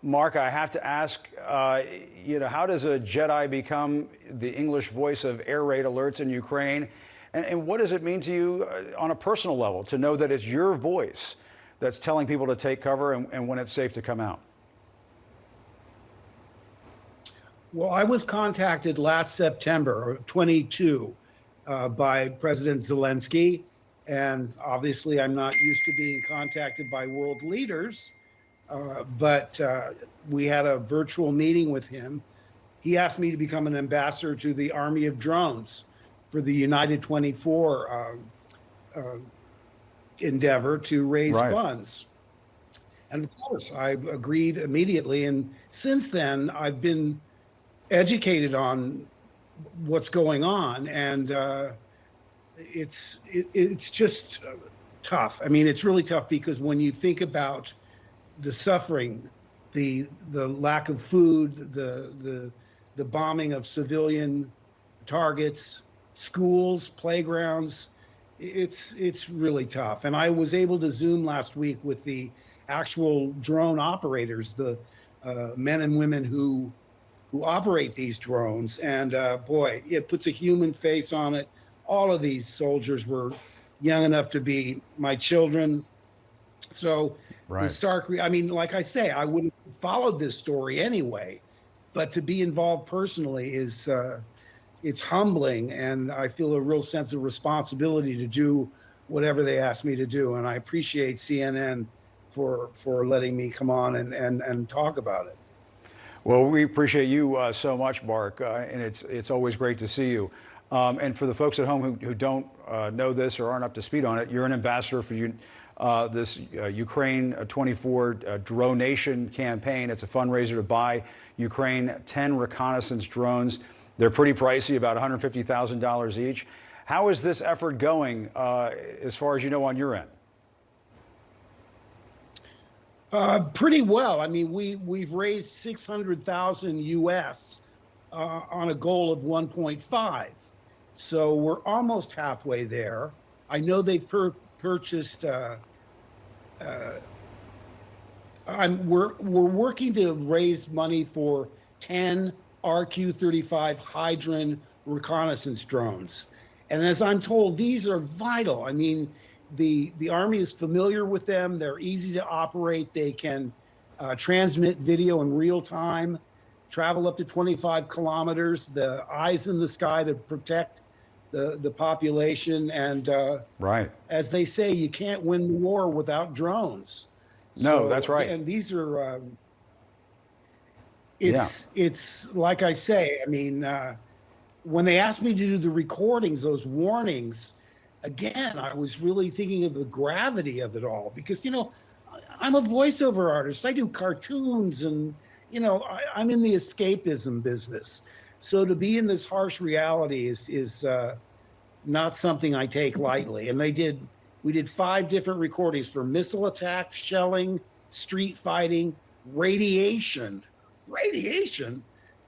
Mark, I have to ask, how does a Jedi become the English voice of air raid alerts in Ukraine? And what does it mean to you on a personal level to know that it's your voice that's telling people to take cover and when it's safe to come out? Well, I was contacted last September of 22 by President Zelensky. And obviously, I'm not used to being contacted by world leaders, but we had a virtual meeting with him. He asked me to become an ambassador to the Army of Drones for the United 24 endeavor to raise funds. And of course, I agreed immediately. And since then, I've been educated on what's going on, and it's just tough. I mean, it's really tough because when you think about the suffering, the lack of food, the bombing of civilian targets, schools, playgrounds, it's really tough. And I was able to Zoom last week with the actual drone operators, the men and women who operate these drones. And boy, it puts a human face on it. All of these soldiers were young enough to be my children. So the stark, I mean, like I say, I wouldn't have followed this story anyway, but to be involved personally is, it's humbling. And I feel a real sense of responsibility to do whatever they ask me to do. And I appreciate CNN for letting me come on and talk about it. Well, we appreciate you so much, Mark, and it's always great to see you. And for the folks at home who don't know this or aren't up to speed on it, you're an ambassador for this Ukraine 24 Dronation campaign. It's a fundraiser to buy Ukraine 10 reconnaissance drones. They're pretty pricey, about $150,000 each. How is this effort going, as far as you know, on your end? Pretty well. I mean, we've raised 600,000 US on a goal of 1.5. So we're almost halfway there. I know they've purchased. We're working to raise money for 10 RQ-35 Hydron reconnaissance drones, and as I'm told, these are vital. I mean, the Army is familiar with them. They're easy to operate. They can transmit video in real time, travel up to 25 kilometers, the eyes in the sky to protect the population. And as they say, you can't win the war without drones. No, that's right. And these are, it's like I say, I mean, when they asked me to do the recordings, those warnings, again, I was really thinking of the gravity of it all because, you know, I'm a voiceover artist. I do cartoons and, you know, I'm in the escapism business. So to be in this harsh reality is not something I take lightly. And we did 5 different recordings for missile attack, shelling, street fighting, radiation,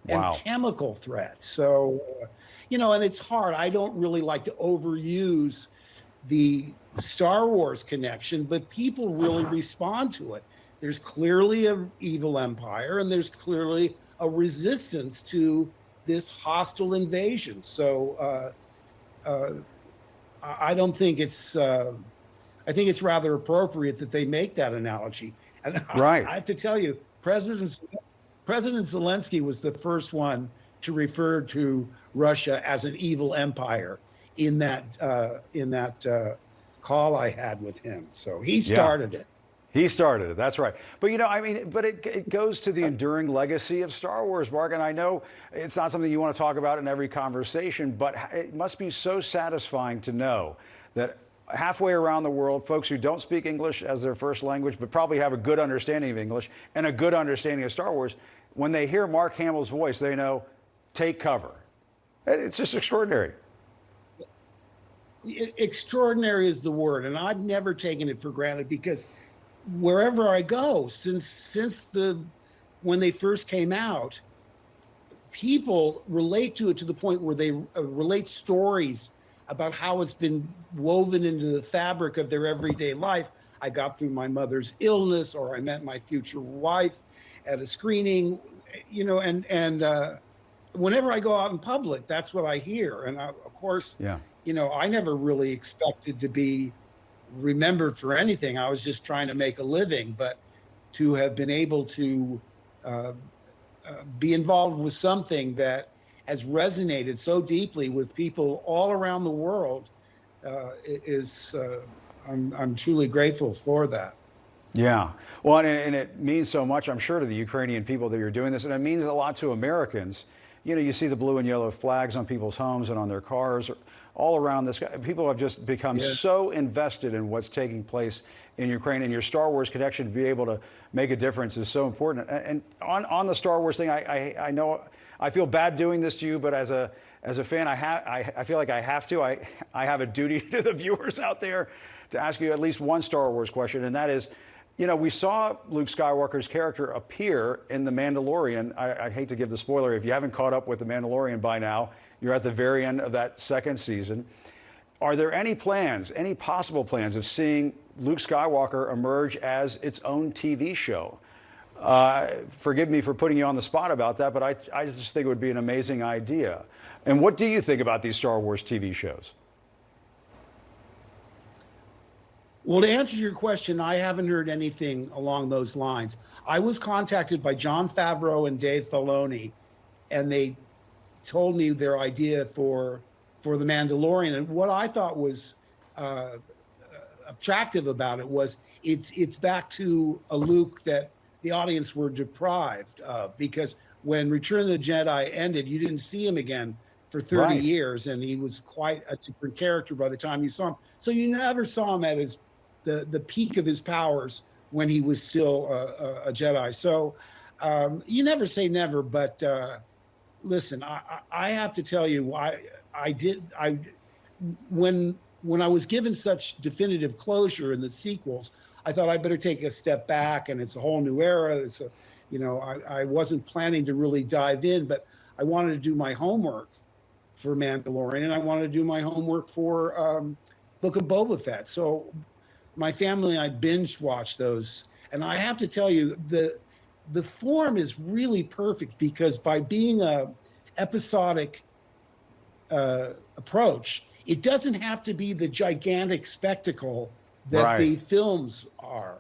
and chemical threats. So, you know, and it's hard. I don't really like to overuse the Star Wars connection, but people really respond to it. There's clearly an evil empire, and there's clearly a resistance to this hostile invasion. So I don't think it's, I think it's rather appropriate that they make that analogy. And I have to tell you, President Zelensky was the first one to refer to Russia as an evil empire in that call I had with him. So he started it. He started it. That's right. But, you know, I mean, but it goes to the enduring legacy of Star Wars, Mark. And I know it's not something you want to talk about in every conversation, but it must be so satisfying to know that halfway around the world, folks who don't speak English as their first language, but probably have a good understanding of English and a good understanding of Star Wars, when they hear Mark Hamill's voice, they know, take cover. It's just extraordinary. Extraordinary is the word. And I've never taken it for granted because wherever I go, since when they first came out, people relate to it to the point where they relate stories about how it's been woven into the fabric of their everyday life. I got through my mother's illness, or I met my future wife. at a screening, and whenever I go out in public, that's what I hear. And of course, Yeah. I never really expected to be remembered for anything. I was just trying to make a living, but to have been able to uh, be involved with something that has resonated so deeply with people all around the world is I'm truly grateful for that. Yeah. Well, and it means so much, I'm sure, to the Ukrainian people that you're doing this, and it means a lot to Americans. You see the blue and yellow flags on people's homes and on their cars all around this. People have just become so invested in what's taking place in Ukraine, and your Star Wars connection to be able to make a difference is so important. And on the Star Wars thing, I know I feel bad doing this to you, but as a fan, I feel like I have to. I have a duty to the viewers out there to ask you at least one Star Wars question, and that is, we saw Luke Skywalker's character appear in The Mandalorian. I hate to give the spoiler. If you haven't caught up with The Mandalorian by now, you're at the very end of that second season. Are there any plans, any possible plans of seeing Luke Skywalker emerge as its own TV show? Forgive me for putting you on the spot about that, but I just think it would be an amazing idea. And what do you think about these Star Wars TV shows? Well, to answer your question, I haven't heard anything along those lines. I was contacted by Jon Favreau and Dave Filoni, and they told me their idea for The Mandalorian. And what I thought was attractive about it was it's back to a Luke that the audience were deprived of, because when Return of the Jedi ended, you didn't see him again for 30 years, and he was quite a different character by the time you saw him. So you never saw him at his the peak of his powers when he was still a Jedi. So you never say never, but listen, I have to tell you, when I was given such definitive closure in the sequels, I thought I better take a step back, and it's a whole new era. I wasn't planning to really dive in, but I wanted to do my homework for Mandalorian, and I wanted to do my homework for Book of Boba Fett. So my family and I binge watched those, and I have to tell you, the form is really perfect, because by being a episodic approach, it doesn't have to be the gigantic spectacle that the films are.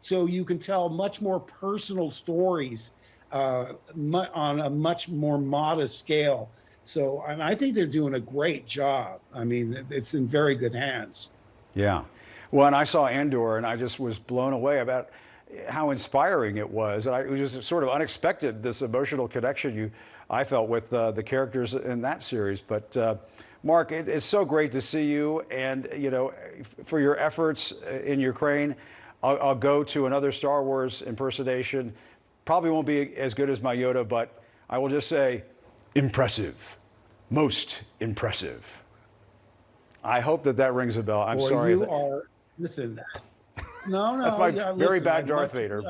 So you can tell much more personal stories on a much more modest scale. So, and I think they're doing a great job. I mean, it's in very good hands. Yeah. Well, and I saw Andor, and I just was blown away about how inspiring it was. And it was just sort of unexpected, this emotional connection I felt with the characters in that series. But Mark, it's so great to see you, and for your efforts in Ukraine. I'll go to another Star Wars impersonation. Probably won't be as good as my Yoda, but I will just say, impressive, most impressive. I hope that rings a bell. I'm sorry. Listen. No. That's my very bad Darth Vader.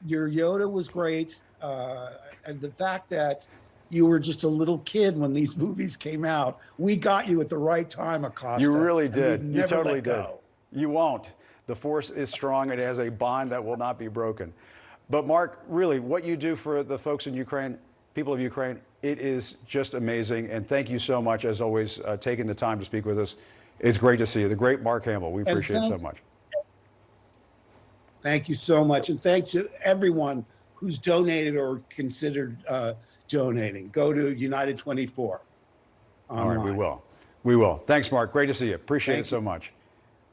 Your Yoda was great, and the fact that you were just a little kid when these movies came out, we got you at the right time, Acosta. You really did. You totally did. You won't. The Force is strong. It has a bond that will not be broken. But Mark, really, what you do for the folks in Ukraine, people of Ukraine, it is just amazing. And thank you so much, as always, taking the time to speak with us. It's great to see you. The great Mark Hamill. We appreciate it so much. Thank you so much. And thanks to everyone who's donated or considered donating. Go to United 24. All right, we will. We will. Thanks, Mark. Great to see you. Appreciate it so much.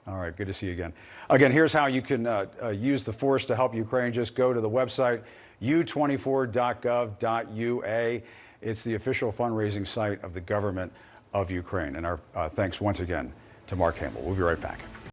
All right, good to see you again. Again, here's how you can use the Force to help Ukraine. Just go to the website, u24.gov.ua. It's the official fundraising site of the government of Ukraine. And our thanks once again to Mark Hamill. We'll be right back.